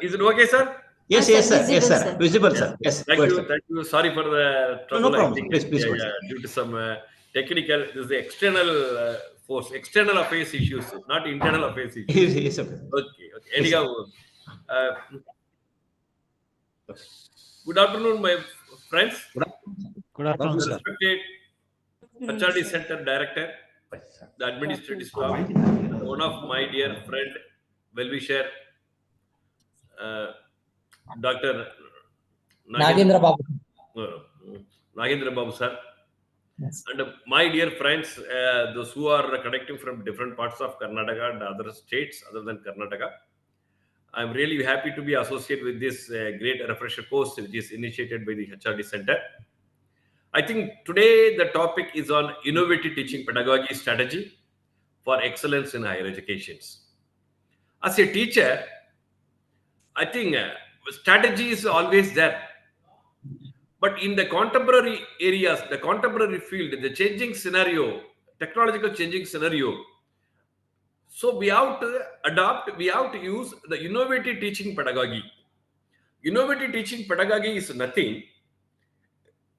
Is it okay, sir? Yes, Yes, yes, sir. sir. Yes, Visible, sir. sir. Visible, Yes. sir. Yes. Thank Good, you. sir. Thank you. Sorry for the No, trouble. no I problem. think Please, please go, sir. due to some technical, this is the external force, external affairs issues, not internal affairs issues. Yes, okay. Okay. Okay. Yes, sir. Anyhow, uh, good afternoon, my friends. Good afternoon, sir. Respected HRD Center Director, the administrative staff, and one of my dear friend, well-wisher, uh, Dr. Nagendra Babu. uh, Nagendra Babu sir, Yes. and my dear friends, those who are connecting from different parts of Karnataka and other states other than Karnataka. I'm really happy to be associated with this great refresher course which is initiated by the HRD Center. I think today the topic is on innovative teaching pedagogy strategy for excellence in higher education. As a teacher, I think strategy is always there. But in the contemporary areas, the contemporary field, the changing scenario, technological changing scenario, so we have to adopt, we have to use the innovative teaching pedagogy. Innovative teaching pedagogy is nothing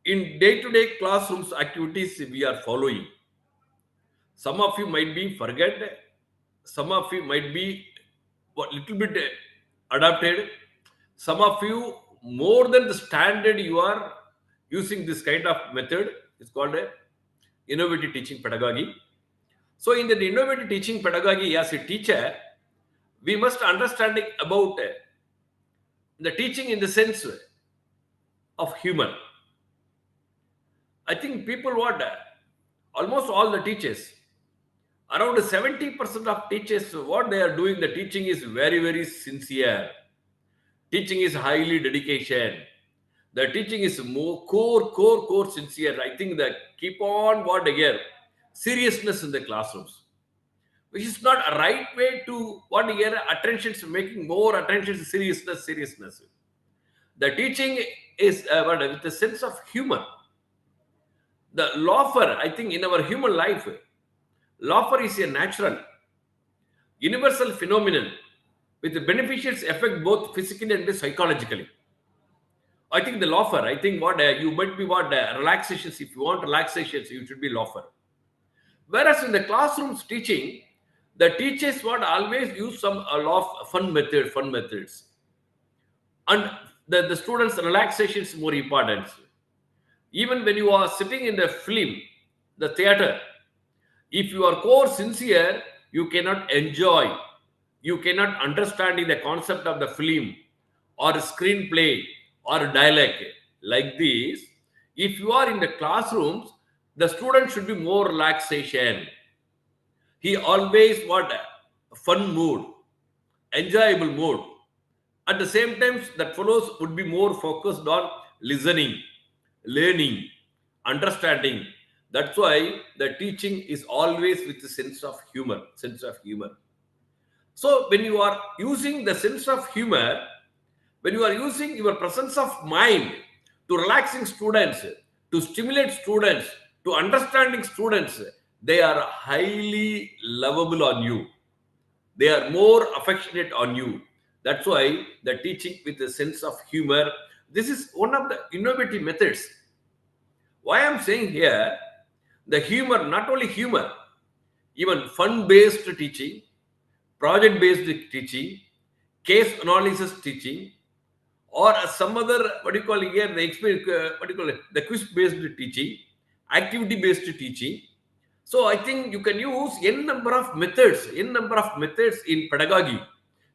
in day-to-day classrooms activities we are following. Some of you might be forget, some of you might be what little bit adapted, some of you more than the standard you are using this kind of method. It's called a innovative teaching pedagogy. So in the innovative teaching pedagogy, as a teacher, we must understand about the teaching in the sense of humor. I think people what almost all the teachers, around 70% of teachers, what they are doing, the teaching is very, very sincere. Teaching is highly dedication. The teaching is more core sincere. I think that keep on what again seriousness in the classrooms, which is not a right way to what here attention is making more attention to seriousness. The teaching is with a sense of humor. The laughter, I think, in our human life, laughter is a natural, universal phenomenon with the beneficial effect both physically and psychologically. I think the laughter, I think what you might be what relaxations. If you want relaxations, you should be laughter. Whereas in the classrooms teaching, the teachers would always use some laugh fun methods, and the students' relaxation is more important. Even when you are sitting in the film, the theater, if you are core sincere, you cannot enjoy, you cannot understand the concept of the film or screenplay or dialogue like this. If you are in the classrooms, the student should be more relaxation. He always what fun mood, enjoyable mood. At the same time, that fellows would be more focused on listening, learning, understanding. That's why the teaching is always with a sense of humor. So when you are using the sense of humor, when you are using your presence of mind to relaxing students, to stimulate students, to understanding students, they are highly lovable on you. They are more affectionate on you. That's why the teaching with a sense of humor. This is one of the innovative methods. Why I'm saying here, the humor, not only humor, even fun-based teaching, project-based teaching, case analysis teaching, or some other what do you call here the experience, what do you call it, the quiz-based teaching, activity-based teaching. So I think you can use n number of methods in pedagogy.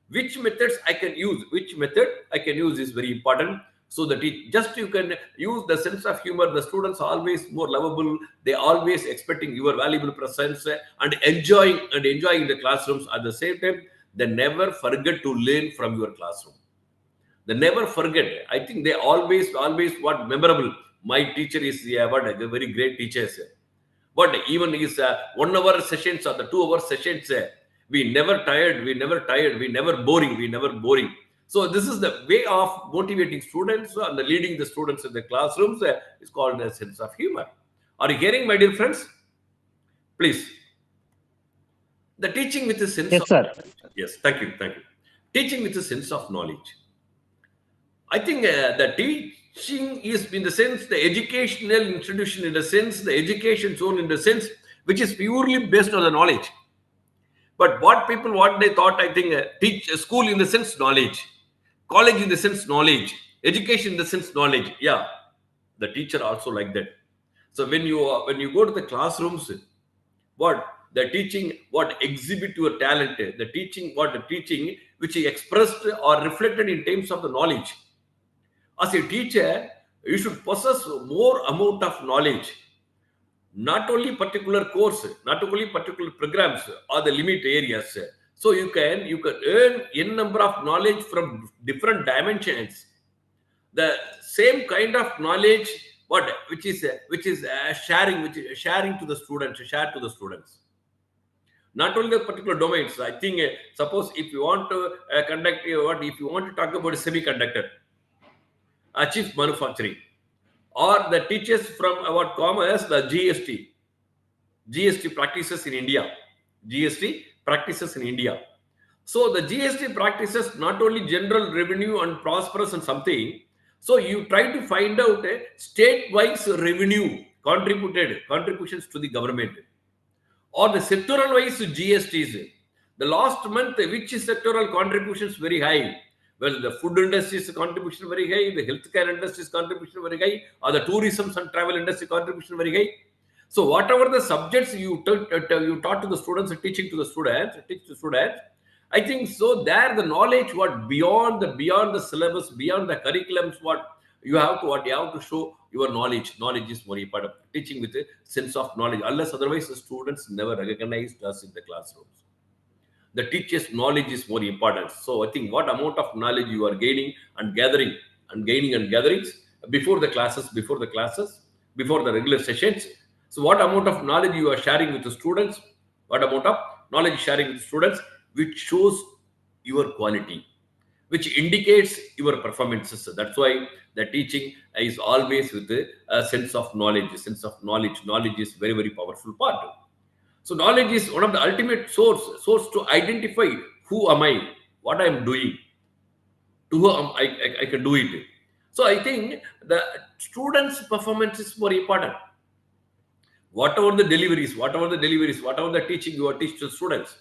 Which methods I can use, which method I can use is very important. So that just you can use the sense of humor. The students are always more lovable. They always expecting your valuable presence and enjoying the classrooms. At the same time, they never forget to learn from your classroom. They never forget. I think they always what memorable. My teacher is what a very great teacher. But even his 1 hour sessions or the 2 hour sessions, we never tired, we never boring. So this is the way of motivating students and leading the students in the classrooms. Is called a sense of humor. Are you hearing, my dear friends? Please. The teaching with a sense Yes, of sir. yes, thank you. Teaching with a sense of knowledge. I think the teaching is, in the sense, the educational institution, in the sense, the education zone, in the sense, which is purely based on the knowledge. But what they thought, I think, teach school in the sense knowledge, college in the sense knowledge, education in the sense knowledge. Yeah, the teacher also like that. So when you go to the classrooms, what the teaching, what exhibit your talent, the teaching, what the teaching which is expressed or reflected in terms of the knowledge. As a teacher, you should possess more amount of knowledge, not only particular course, not only particular programs or the limit areas. So you can earn n number of knowledge from different dimensions. The same kind of knowledge, which is sharing, which is sharing to the students, share to the students. Not only the particular domains. I think suppose if you want to conduct if you want to talk about semiconductor, chief manufacturing, or the teachers from our commerce, the GST practices in India. GST practices in India. So the GST practices not only general revenue and prosperous and something. So you try to find out a state-wise revenue contributions to the government, or the sectoral-wise GSTs. The last month, which sectoral contributions very high? Well, the food industry's contribution very high, the healthcare industry's contribution very high, or the tourism and travel industry contribution very high. So whatever the subjects you taught to the students, teach to students, I think so. There the knowledge, beyond the syllabus, beyond the curriculums, what you have to show your knowledge. Knowledge is more important. Teaching with a sense of knowledge. Unless otherwise, the students never recognized us in the classrooms. The teacher's knowledge is more important. So I think what amount of knowledge you are gaining and gathering and gatherings before the classes, before the regular sessions. So what amount of knowledge you are sharing with the students, what amount of knowledge sharing with the students, which shows your quality, which indicates your performances. That's why the teaching is always with a sense of knowledge. Knowledge is very, very powerful part. So knowledge is one of the ultimate source to identify who am I, what I am doing, to whom I can do it. So I think the students' performance is more important. Whatever the deliveries, whatever the teaching you are teaching to students,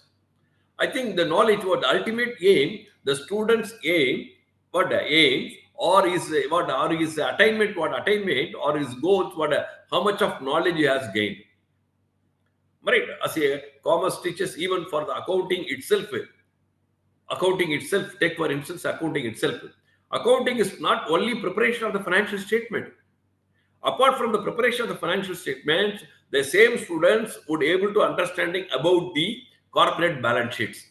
I think the knowledge, what the ultimate aim, the students' aim, what the aim, or his attainment, or his goals, how much of knowledge he has gained. Right? As a commerce teachers, even for the accounting itself, take for instance, accounting itself. Accounting is not only preparation of the financial statement. Apart from the preparation of the financial statements, the same students would able to understanding about the corporate balance sheets,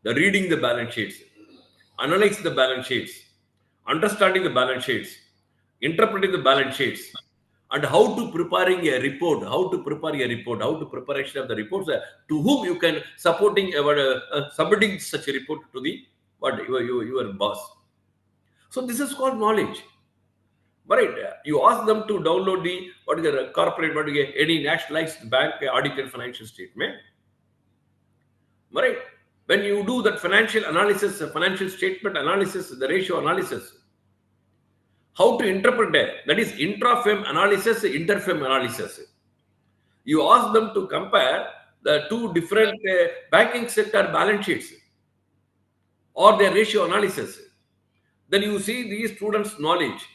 the reading the balance sheets, analyze the balance sheets, understanding the balance sheets, interpreting the balance sheets, and how to preparing a report, how to preparation of the reports, to whom you can submitting such a report to the your boss. So this is called knowledge. Right? You ask them to download the corporate, any nationalized bank audited financial statement. Right? When you do that financial analysis, financial statement analysis, the ratio analysis, how to interpret that is intra-firm analysis, inter-firm analysis. You ask them to compare the two different banking sector balance sheets or their ratio analysis. Then you see these students' knowledge.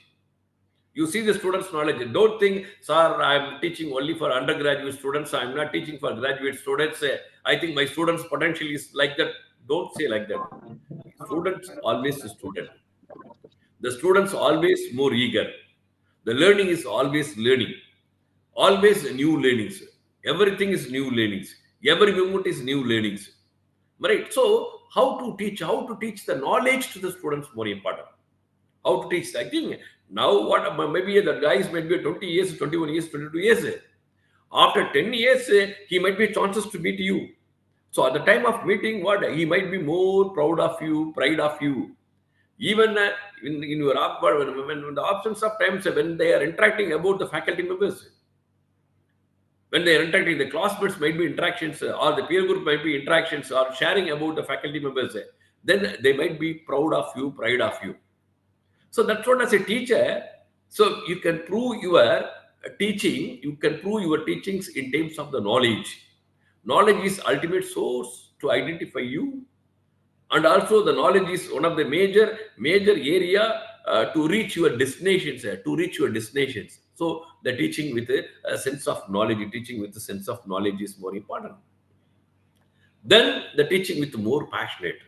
You see the students' knowledge. Don't think, sir, I'm teaching only for undergraduate students. I'm not teaching for graduate students. I think my students' potential is like that. Don't say like that. Students always a student. The students always more eager. The learning is always learning. Always new learnings. Everything is new learnings. Every moment is new learnings. Right? So how to teach the knowledge to the students more important. How to teach? I think now maybe the guys might be 20 years, 21 years, 22 years. After 10 years, he might be chances to meet you. So at the time of meeting, he might be more pride of you. Even in your when the options of times when they are interacting about the faculty members, when they are interacting, the classmates might be interactions, or the peer group might be interactions, or sharing about the faculty members. then they might be proud of you, pride of you. So that's what as a teacher, so you can prove your teaching, you can prove your teachings in terms of the knowledge. Knowledge is ultimate source to identify you, and also the knowledge is one of the major area to reach your destinations, to reach your destinations. So the teaching with a sense of knowledge, teaching with a sense of knowledge is more important. Then the teaching with more passionate.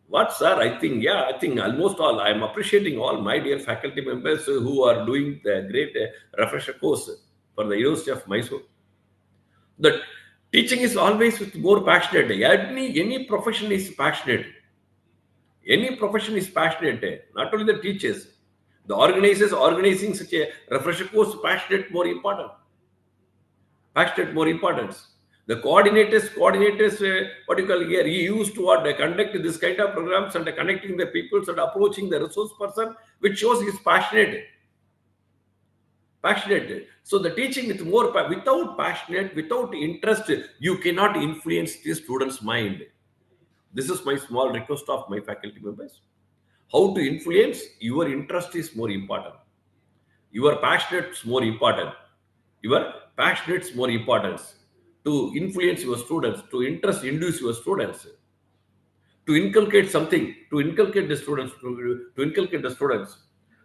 What, sir? I think almost all. I am appreciating all my dear faculty members who are doing the great refresher course for the University of Mysore. The teaching is always with more passionate. Any profession is passionate. Any profession is passionate. Not only the teachers, the organizers organizing such a refresher course, passionate more important. Passionate more importance. The coordinators, what you call here, he used to what, conduct this kind of programs and connecting the peoples and approaching the resource person, which shows he's passionate. Passionate. So the teaching with more, without passionate, without interest, you cannot influence the student's mind. This is my small request of my faculty members. How to influence? Your interest is more important. Your passionate is more important. Your passionate is more important. To influence your students, to induce your students, to inculcate something, to inculcate the students, to inculcate the students.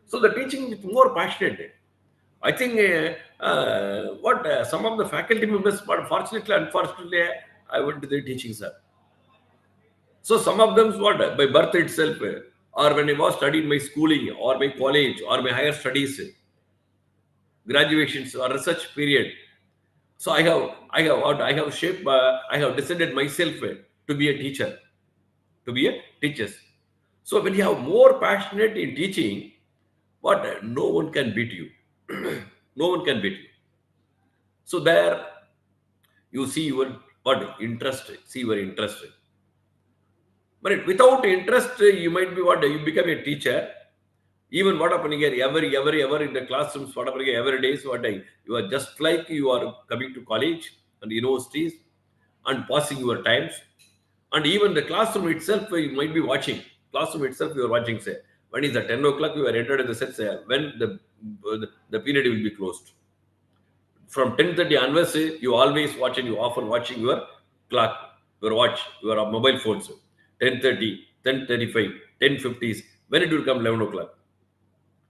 So the teaching is more passionate. I think some of the faculty members, but fortunately, unfortunately, I went to the teaching, sir. So some of them, what, by birth itself, or when I was studying my schooling, or my college, or my higher studies, graduations, or research period. So I have shaped, I have decided myself to be a teacher, to be a teacher. So when you have more passionate in teaching, what, no one can beat you. No one can beat you. So there you see your what interest, see your interest. But without interest, you might be what, you become a teacher. Even what happening here, ever in the classrooms, what happening every day, so what you are just like you are coming to college and universities and passing your times. And even the classroom itself, you might be watching. Classroom itself, you are watching, say, when is the 10 o'clock, you are entered in the set, say, when the period will be closed. From 10:30 onwards, you always watch and you often watching your clock, your watch, your mobile phones. 10:30, 10:35, 10:50s, when it will come 11 o'clock,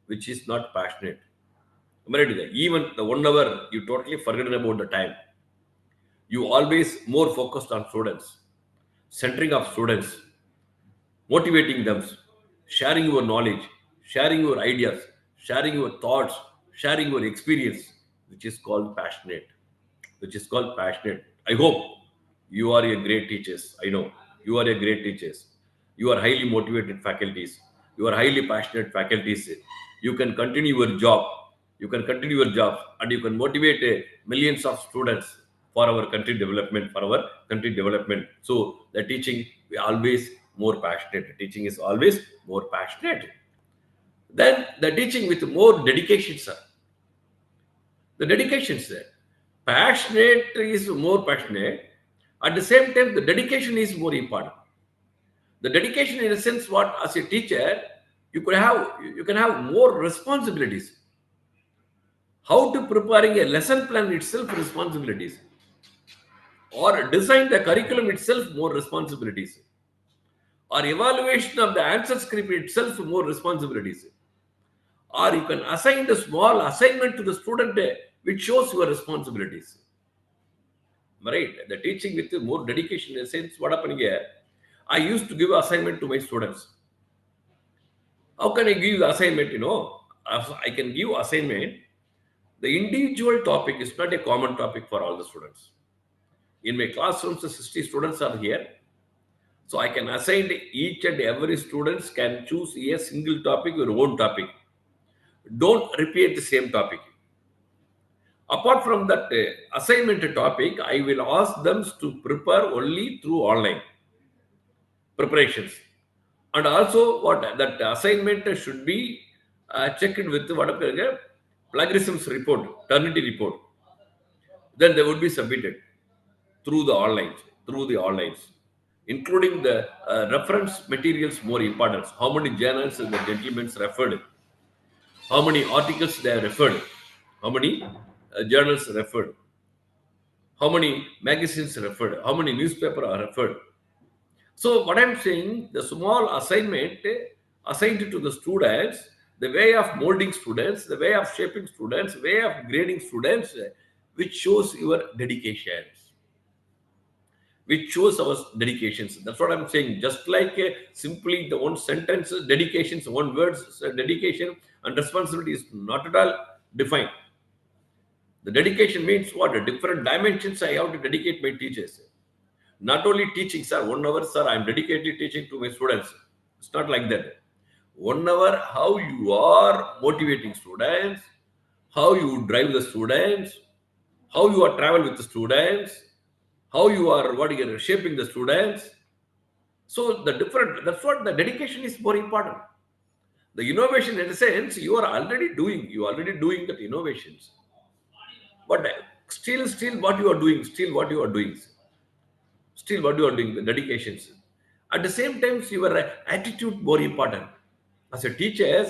which is not passionate. Even the 1 hour, you totally forgotten about the time. You always more focused on students, centering of students, motivating them, sharing your knowledge, sharing your ideas, sharing your thoughts, sharing your experience, which is called passionate. Which is called passionate. I hope you are a great teachers. I know you are a great teachers. You are highly motivated faculties. You are highly passionate faculties. You can continue your job. You can continue your job, and you can motivate millions of students for our country development, for our country development. So the teaching, we always more passionate. Teaching is always more passionate. Then the teaching with more dedication, sir. The dedication, sir. Passionate is more passionate. At the same time, the dedication is more important. The dedication, in a sense, what, as a teacher, you can have more responsibilities. How to preparing a lesson plan itself, responsibilities, or design the curriculum itself, more responsibilities, or evaluation of the answer script itself, more responsibilities, or you can assign the small assignment to the student which shows your responsibilities. Right? The teaching with more dedication, in a sense, what happened here, I used to give assignment to my students. How can I give the assignment? I can give assignment. The individual topic is not a common topic for all the students. In my classrooms, 60 students are here. So I can assign each and every students can choose a single topic, your own topic. Don't repeat the same topic. Apart from that assignment topic, I will ask them to prepare only through online preparations. And also what that assignment should be checked with whatever plagiarisms report, Turnitin report. Then they would be submitted through the online, through the onlines. including the reference materials more important. How many journals the gentlemen referred? How many articles they have referred? How many journals referred? How many magazines referred? How many newspaper are referred? So what I'm saying, the small assignment assigned to the students, the way of molding students, the way of shaping students, way of grading students, which shows your dedications, which shows our dedications. That's what I'm saying. Just like simply the one sentence, dedications, one words, dedication and responsibility is not at all defined. The dedication means what? Different dimensions I have to dedicate my teachers. Not only teaching, sir, 1 hour, sir, I'm dedicated teaching to my students. It's not like that. 1 hour, how you are motivating students, how you drive the students, how you are travel with the students, how you are what you are shaping the students. So the different, that's what the dedication is more important. The innovation, in a sense, you are already doing that innovations. But still what you are doing, the dedications. At the same time, your attitude more important. As a teacher,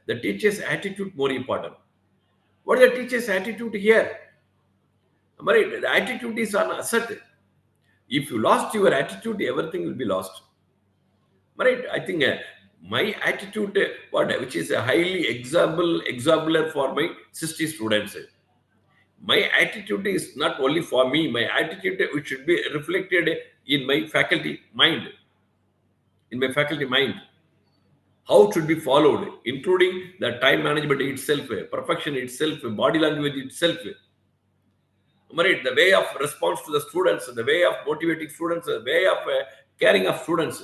the teacher's attitude more important. What is the teacher's attitude here? Right? The attitude is an asset. If you lost your attitude, everything will be lost. Right? I think my attitude, which is a highly exemplar for my 60 students. My attitude is not only for me. My attitude which should be reflected in my faculty mind. How it should be followed, including the time management itself, perfection itself, body language itself. Right? The way of response to the students, the way of motivating students, the way of caring of students.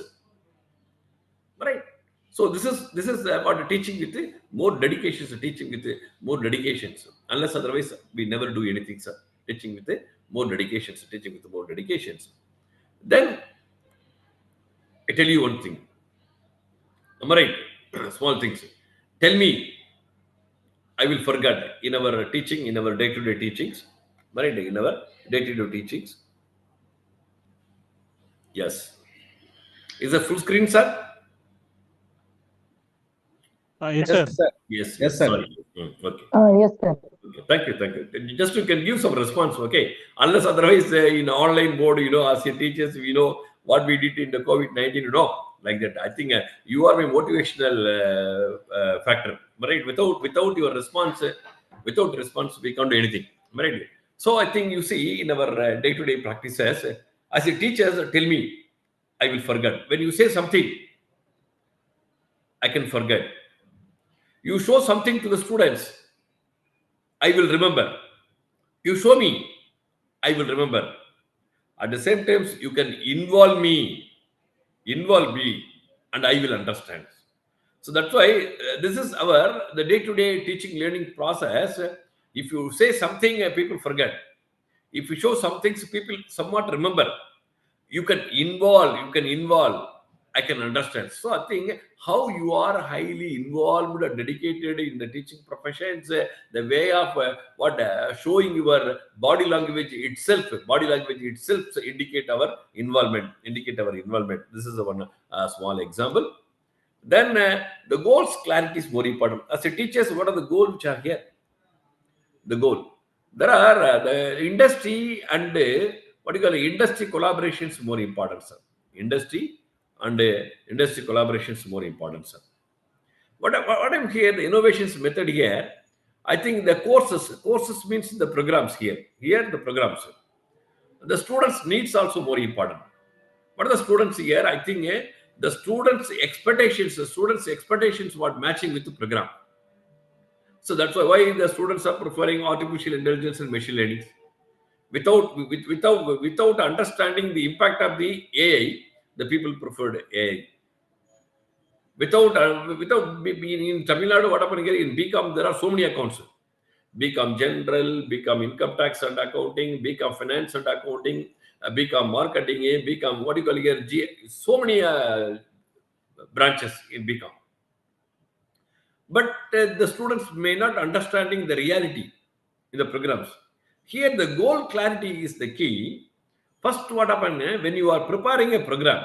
Right? So this is about teaching with more dedications, teaching with more dedications. Unless otherwise, we never do anything, sir. Teaching with more dedications, teaching with more dedications. Then I tell you one thing. Am I right? Small things. Tell me, I will forget in our teaching, in our day-to-day teachings, right? In our day-to-day teachings. Yes. Is a full screen, sir? Yes, sir. Yes. Yes, sir. Sorry. Okay. Yes, sir. Okay. Thank you. Just you can give some response, okay? Unless otherwise, in online board, as your teachers, we know what we did in the COVID-19, like that. I think you are a motivational factor, right? Without your response, without response, we can't do anything, right? So I think you see in our day-to-day practices, as a teachers, tell me, I will forget. When you say something, I can forget. You show something to the students, I will remember. You show me, I will remember. At the same time, you can involve me, and I will understand. So that's why this is the day-to-day teaching learning process. If you say something, people forget. If you show some things, people somewhat remember. You can involve. I can understand. So I think how you are highly involved and dedicated in the teaching professions, the way of showing your body language itself indicate our involvement. This is one small example. Then the goals clarity is more important. As a teachers, what are the goals which are here? The goal. There are the industry and what you call industry collaborations more important, sir. Industry and industry collaborations more important, sir. What I'm here, the innovations method here, I think the courses means the programs here. Here the programs. The students' needs also more important. What are the students here? I think the students' expectations what matching with the program. So that's why the students are preferring artificial intelligence and machine learning. Without understanding the impact of the AI, the people preferred AI. Without being in Tamil Nadu, what happened here in BCom, there are so many accounts. BCom General, BCom Income Tax and Accounting, BCom Finance and Accounting, BCom Marketing, BCom what do you call here? So many branches in BCom. But the students may not understanding the reality in the programs. Here, the goal clarity is the key. First, what happened when you are preparing a program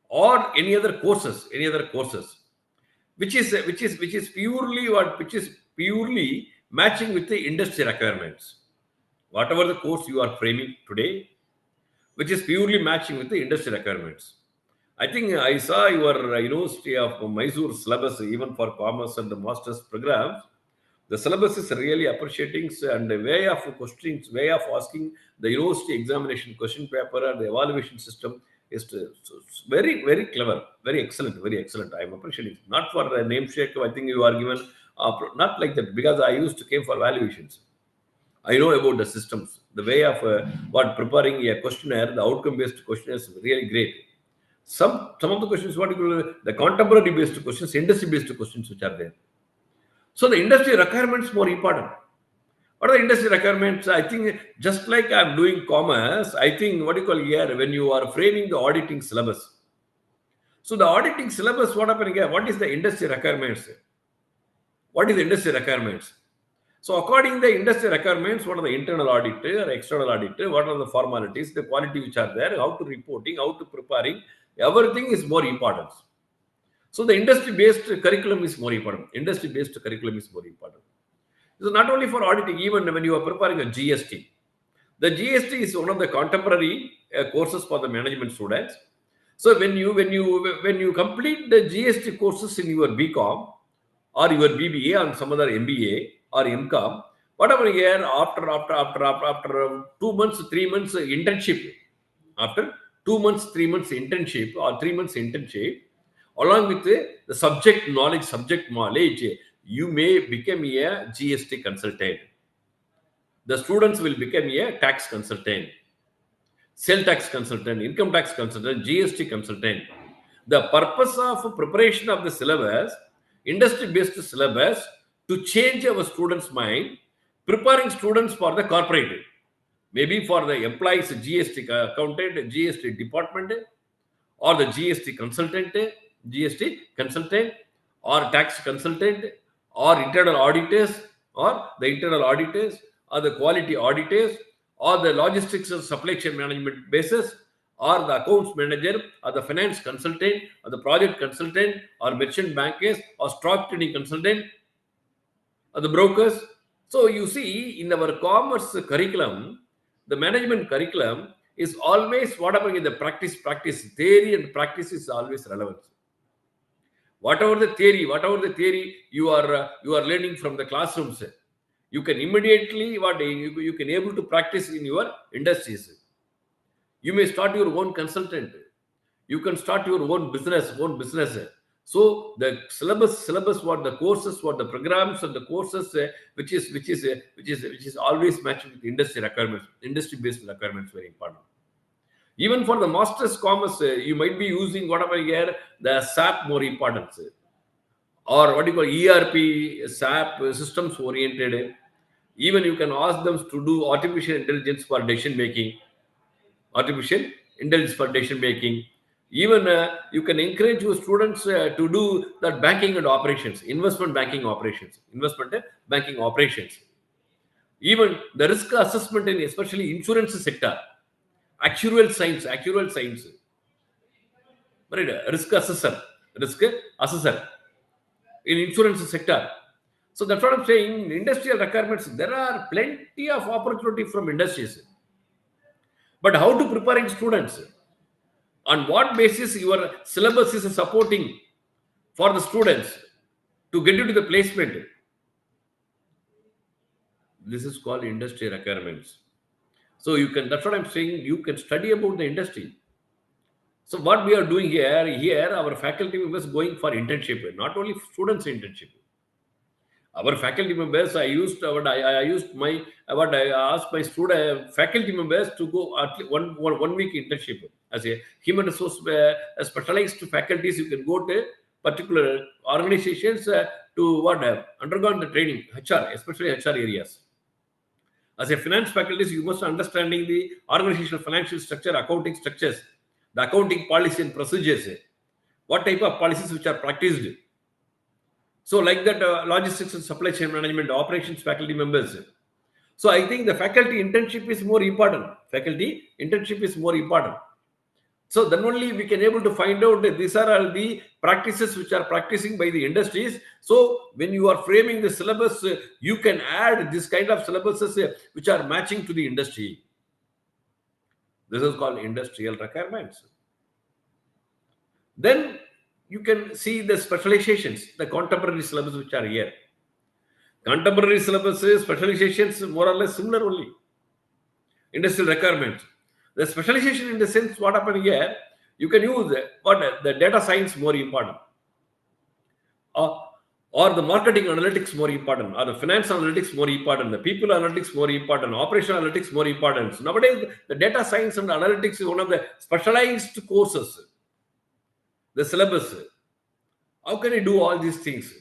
or any other courses, which is purely matching with the industry requirements. Whatever the course you are framing today, which is purely matching with the industry requirements. I think I saw your University of Mysore syllabus, even for commerce and the master's programs. The syllabus is really appreciating, and the way of questions, way of asking the university examination question paper and the evaluation system is very, very clever, very excellent, very excellent. I am appreciating. Not for the name shake, I think you are given, not like that, because I used to came for valuations. I know about the systems, the way of what preparing a questionnaire, the outcome-based questionnaire is really great. Some of the questions, the contemporary-based questions, industry-based questions which are there. So the industry requirements more important. What are the industry requirements? I think just like I'm doing commerce, I think here when you are framing the auditing syllabus. So the auditing syllabus, what happening here? What is the industry requirements? What is the industry requirements? So according to the industry requirements, what are the internal audit or external audit? What are the formalities, the quality which are there, how to reporting, how to preparing, everything is more important. So the industry-based curriculum is more important. Industry-based curriculum is more important. So not only for auditing, even when you are preparing a GST. The GST is one of the contemporary courses for the management students. So when you complete the GST courses in your BCom or your BBA or some other MBA or MCom, whatever here after 2 months, 3 months internship, after 2 months, 3 months internship or 3 months internship, along with the subject knowledge, you may become a GST consultant. The students will become a tax consultant, sale tax consultant, income tax consultant, GST consultant. The purpose of preparation of the syllabus, industry-based syllabus, to change our students' mind, preparing students for the corporate, maybe for the employees, GST accountant, GST department, or the GST consultant, or tax consultant, or internal auditors, or the quality auditors, or the logistics and supply chain management basis, or the accounts manager, or the finance consultant, or the project consultant, or merchant bankers, or stock trading consultant, or the brokers. So you see, in our commerce curriculum, the management curriculum is always whatever in the practice, theory and practice is always relevant. Whatever the theory you are learning from the classrooms, you can immediately you can able to practice in your industries. You may start your own consultant. You can start your own business. So the syllabus, what the courses, what the programs and the courses, which is always matching with industry requirements, industry-based requirements, very important. Even for the master's commerce, you might be using whatever here the SAP more important, or what you call ERP, SAP systems oriented. Even you can ask them to do artificial intelligence for decision making. Even you can encourage your students to do that banking and operations, investment banking operations. Even the risk assessment in especially insurance sector, actuarial science, right? Risk assessor in insurance sector. So that's what I'm saying. Industrial requirements, there are plenty of opportunity from industries. But how to preparing students? On what basis your syllabus is supporting for the students to get into the placement? This is called industry requirements. So that's what I'm saying, you can study about the industry. So what we are doing here our faculty members going for internship, not only students internship. Our faculty members, I asked my student faculty members to go at least one week internship as a human resource specialized faculties. You can go to particular organizations to undergone the training, HR, especially HR areas. As a finance faculties, you must understanding the organizational financial structure, accounting structures, the accounting policy and procedures, what type of policies which are practiced. So like that, logistics and supply chain management operations faculty members. So I think the faculty internship is more important. Faculty internship is more important. So then only we can able to find out that these are all the practices which are practicing by the industries. So when you are framing the syllabus, you can add this kind of syllabuses which are matching to the industry. This is called industrial requirements. Then you can see the specializations, the contemporary syllabus which are here. Contemporary syllabuses, specializations more or less similar only. Industrial requirements. The specialization in the sense what happened here, you can use what the data science more important, or the marketing analytics more important, or the finance analytics more important, the people analytics more important, operational analytics more important. So nowadays, the data science and analytics is one of the specialized courses. The syllabus. How can you do all these things?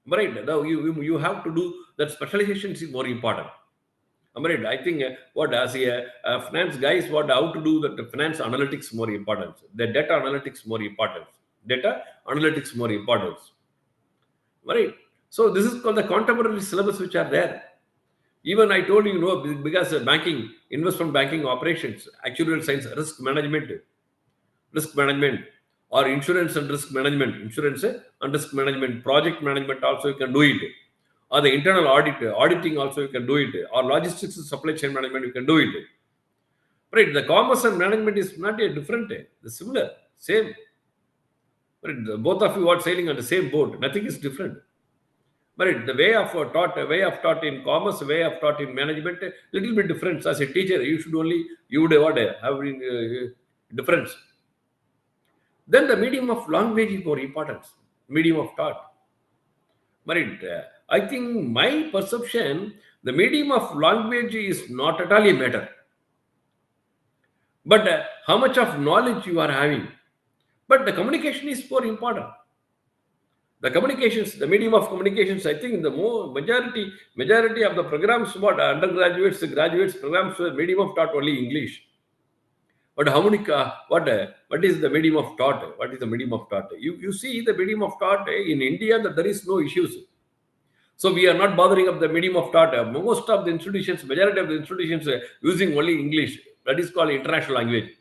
Right? Now you have to do that. Specialization is more important. Right. I think what as a finance guys, what how to do that finance analytics more important. The data analytics more important. Data analytics more important. Right. So this is called the contemporary syllabus which are there. Even I told you, because banking, investment banking operations, actuarial science, risk management, or insurance and risk management, insurance and risk management, project management also you can do it, or the internal auditing also you can do it, or logistics and supply chain management you can do it. Right? The commerce and management is not a different, it's similar, same. Right? Both of you are sailing on the same boat. Nothing is different. But the way of taught in commerce, way of taught in management, a little bit different. As a teacher, you would have difference. Then the medium of language is more important. Medium of thought. But I think my perception, the medium of language is not at all a matter. But how much of knowledge you are having. But the communication is more important. The communications, the medium of communications, I think the majority of the programs, what undergraduates, graduates programs, medium of thought only English. But how many? What is the medium of thought? What is the medium of thought? You see the medium of thought in India that there is no issues. So we are not bothering of the medium of thought. Most of the institutions, majority of the institutions using only English. That is called international language.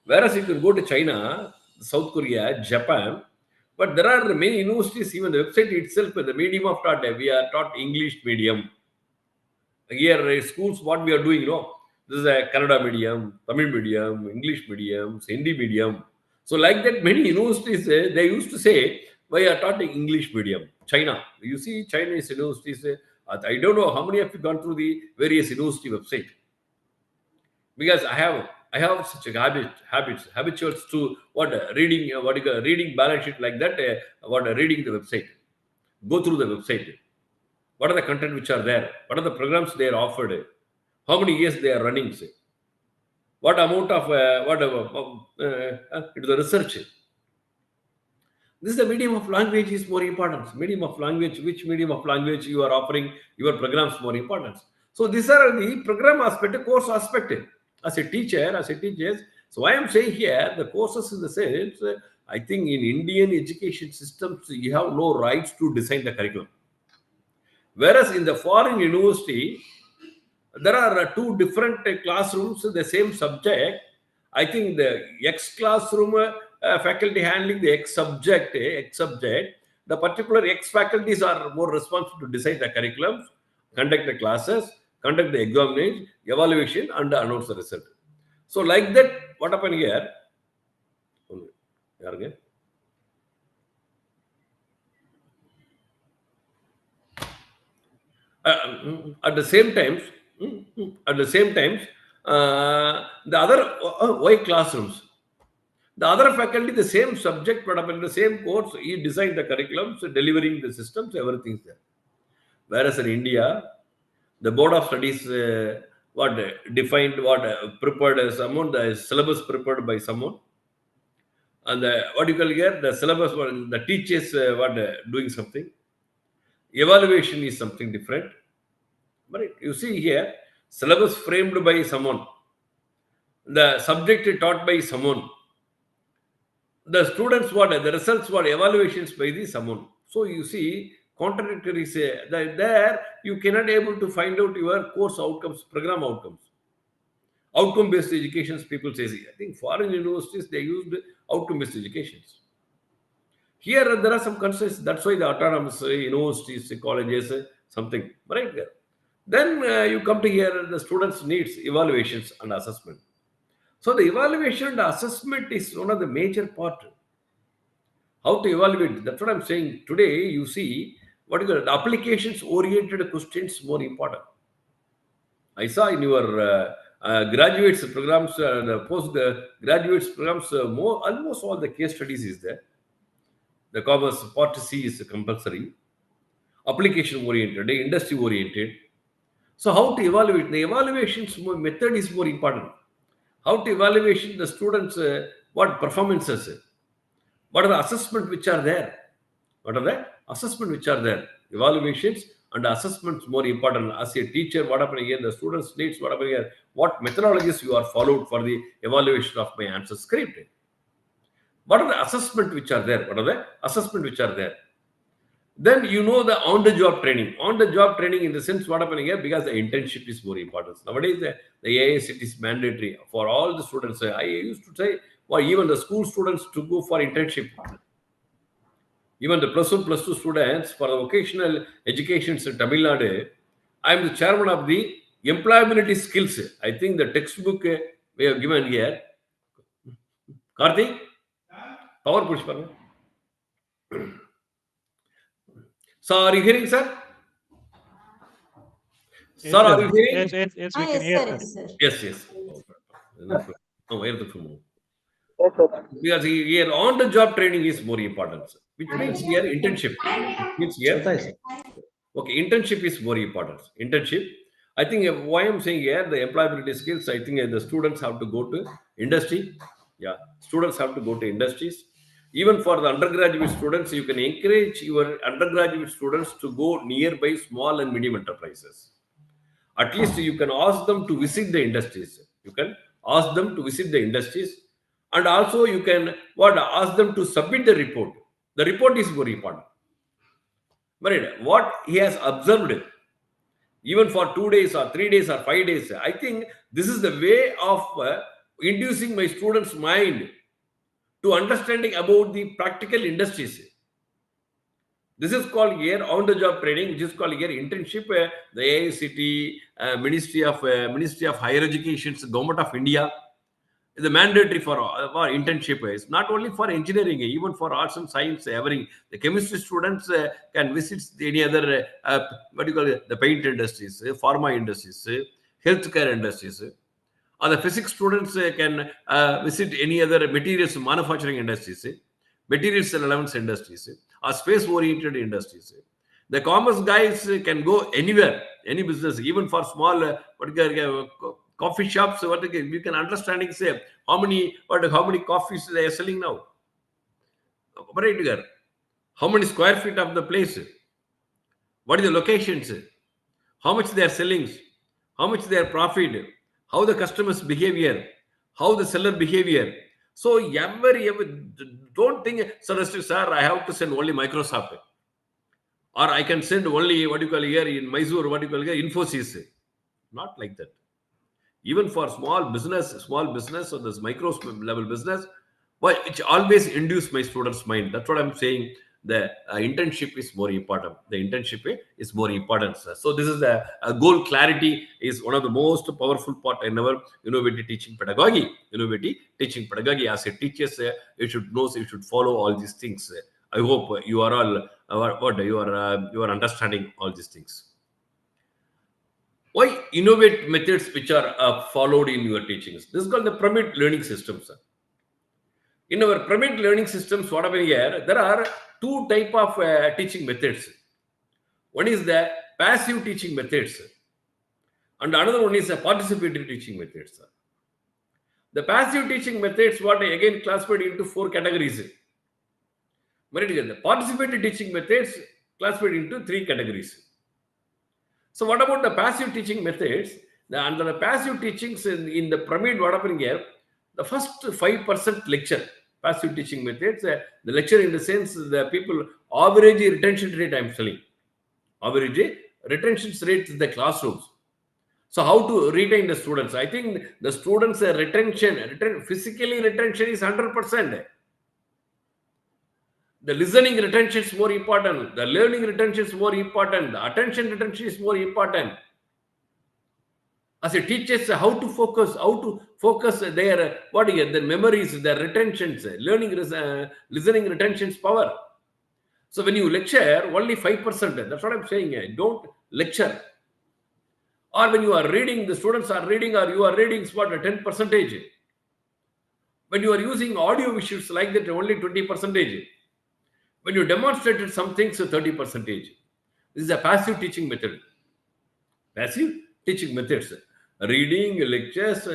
Whereas if you go to China, South Korea, Japan, but there are many universities, even the website itself, the medium of thought, we are taught English medium. Here, schools, what we are doing, this is a Kannada medium, Tamil medium, English medium, Hindi medium. So like that, many universities, they used to say, we are taught English medium. China, you see Chinese universities, I don't know how many of you gone through the various university website. Because I have such a habituals to reading balance sheet like that, reading the website. Go through the website. What are the content which are there? What are the programs they are offered? How many years they are running? Say, what amount of the research? This is the medium of language is more important. Medium of language, which medium of language you are offering your programs more important. So these are the program aspect, course aspect. As a teacher, so I am saying here the courses in the sense, I think in Indian education systems you have no rights to design the curriculum. Whereas in the foreign university, there are two different classrooms, the same subject. I think the X classroom faculty handling the X subject, the particular X faculties are more responsible to decide the curriculums, conduct the classes, conduct the examination, evaluation, and announce the result. So like that, what happened here? At the same time, the other Y classrooms, the other faculty, the same subject, but in the same course, he designed the curriculums, delivering the systems, everything's there. Whereas in India, the Board of Studies, prepared someone, the syllabus prepared by someone, and the syllabus, the teachers, doing something. Evaluation is something different. But you see here, syllabus framed by someone, the subject taught by someone, the students the results evaluations by the someone. So you see, contradictory say that there you cannot able to find out your course outcomes, program outcomes. Outcome-based educations, people say, I think foreign universities, they used outcome-based educations. Here, there are some constraints. That's why the autonomous universities, colleges, something, right? Then you come to here, the students' needs, evaluations and assessment. So the evaluation and assessment is one of the major part. How to evaluate? That's what I'm saying. Today, you see, what is the applications-oriented questions more important. I saw in your graduates programs, the post-graduates programs, almost all the case studies is there. The commerce part C is compulsory. Application-oriented, industry-oriented. So how to evaluate? The evaluations method is more important. How to evaluation the students, what performances, what are the assessment which are there? What are the assessment which are there? Evaluations and assessments more important. As a teacher, what happened here? The students needs what happened here? What methodologies you are followed for the evaluation of my answer script? What are the assessment which are there? What are the assessment which are there? Then you know the on-the-job training. On-the-job training in the sense what happening here? Because the internship is more important. Nowadays, the AICT is mandatory for all the students. I used to say, well, even the school students to go for internship. Even the plus 1, plus 2 students for the vocational education in Tamil Nadu, I am the chairman of the employability skills. I think the textbook we have given here. Karthik, power push. So, are you hearing, sir? Yes, Sir, are you hearing? Yes, we can hear, sir. Yes. No, where the phone? Because here on-the-job training is more important, sir. Which means here internship. Means here. Okay, internship is more important. Internship. I think why I'm saying here the employability skills. I think the students have to go to industry. Yeah, students have to go to industries. Even for the undergraduate students, you can encourage your undergraduate students to go nearby small and medium enterprises. At least you can ask them to visit the industries. You can ask them to visit the industries. And also you can ask them to submit the report. The report is very important. But what he has observed, even for 2 days or 3 days or 5 days, I think this is the way of inducing my students' mind to understanding about the practical industries. This is called here on-the-job training, which is called here internship. The AICT, Ministry of Higher Education, Government of India, the mandatory for internship is not only for engineering, even for arts and science. Everything. The chemistry students can visit any other the paint industries, pharma industries, healthcare industries. Or the physics students can visit any other materials manufacturing industries, materials relevance industries, or space-oriented industries. The commerce guys can go anywhere, any business, even for small coffee shops. You can understanding say how many coffees they are selling now. Right? How many square feet of the place? What is the locations? How much they are selling? How much they are profit? How the customers behavior? How the seller behavior? So don't think, sir, I have to send only Microsoft, or I can send only here in Mysore, Infosys. Not like that. Even for small business or this micro level business, it always induce my students' mind. That's what I'm saying. The internship is more important. The internship is more important, sir. So this is the goal clarity is one of the most powerful part in our innovative teaching pedagogy. Innovative teaching pedagogy. As a teacher, you should know, you should follow all these things. I hope you are all you are understanding all these things. Why innovate methods which are followed in your teachings? This is called the pyramid learning system, sir. In our pyramid learning systems, what happened here, there are two type of teaching methods. One is the passive teaching methods, and another one is a participatory teaching methods. The passive teaching methods, what I again classified into 4 categories. The participatory teaching methods classified into 3 categories. So what about the passive teaching methods? Under the passive teachings in the pyramid, what happening here? The first 5% lecture, passive teaching methods, the lecture in the sense the people average retention rate I'm telling. Average retention rates in the classrooms. So how to retain the students? I think the students' physically retention is 100%. The listening retention is more important. The learning retention is more important. The attention retention is more important. As a teachers, how to focus their their memories, their retentions, learning, listening retentions power. So when you lecture, only 5%. That's what I'm saying. Don't lecture. Or when you are reading, the students are reading, or you are reading, it's what, 10%. When you are using audio visuals like that, only 20%. When you demonstrated some things, 30%. This is a passive teaching method. Passive teaching methods. Reading, lectures,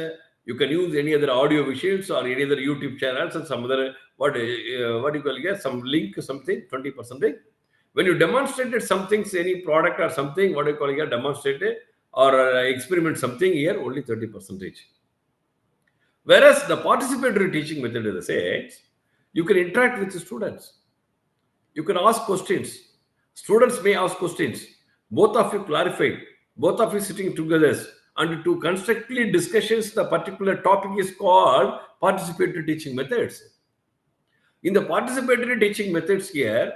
you can use any other audio visuals or any other YouTube channels and some other, what you call it, some link, something, 20%. When you demonstrated some things, any product or something, what you call it, demonstrated or experiment something, here only 30%. Whereas the participatory teaching method is the same. You can interact with the students. You can ask questions. Students may ask questions. Both of you clarified. Both of you sitting together and to constructively discussions, the particular topic is called participatory teaching methods. In the participatory teaching methods here,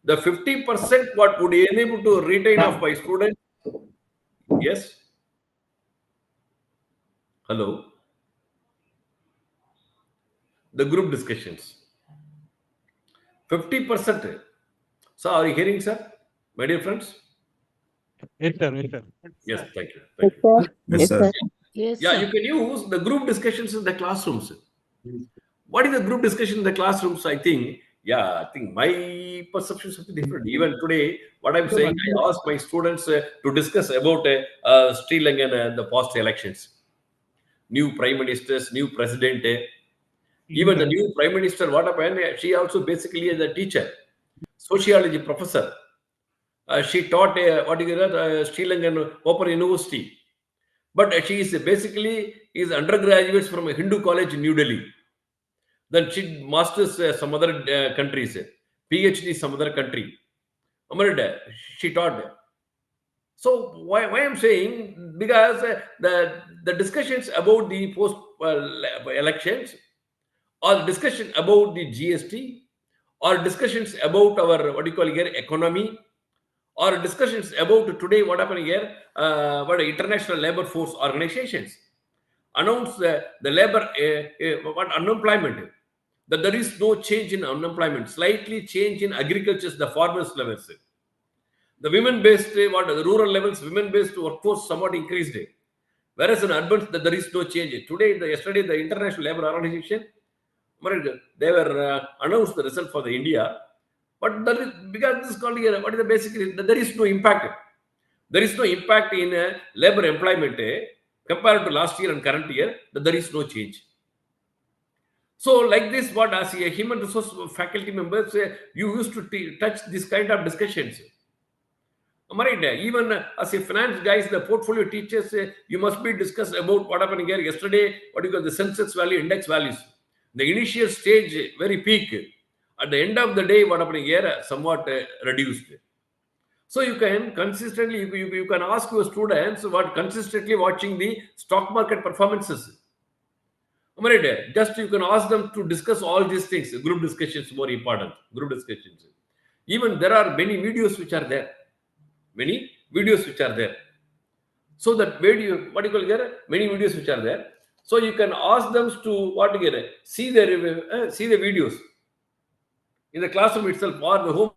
the 50% what would enable to retain of my students. Yes. Hello. The group discussions. 50%. So are you hearing, sir? My dear friends? Yes, sir. Yes, sir. Yes, thank you. Thank you. Yes, sir. Yes, Yeah, sir. you can use the group discussions in the classrooms. What is the group discussion in the classrooms? I think my perceptions are different. Even today, what I'm saying, I asked my students to discuss about Sri Lankan the past elections. New prime ministers, new president. Even the new prime minister, what happened? She also basically is a teacher, sociology professor. She taught Sri Lankan Open University. But she is basically undergraduates from a Hindu college in New Delhi. Then she masters some other countries, PhD some other country. She taught. So why I'm saying, because the discussions about the post elections, or discussion about the GST, or discussions about our economy, or discussions about today what happened here, what international labor force organizations announced the labor what unemployment, that there is no change in unemployment, slightly change in agriculture, the farmers levels, the women based the rural levels, women based workforce somewhat increased, whereas in urban there is no change. Yesterday the international labor organization, they were announced the result for the India, but there is, because this is called here, what is the basically, there is no impact. There is no impact in labor employment compared to last year and current year, that there is no change. So like this, what as a human resource faculty members, you used to touch this kind of discussions. Right. Even as a finance guys, the portfolio teachers, you must be discussed about what happened here yesterday, what you call the census value, index values. The initial stage, very peak. At the end of the day, what happened here, somewhat reduced. So you can consistently, you can ask your students what consistently watching the stock market performances. Right. Just you can ask them to discuss all these things. Group discussions more important. Group discussions. Even there are many videos which are there. Many videos which are there. So that video, what you call here, many videos which are there. So you can ask them to see the videos in the classroom itself or the home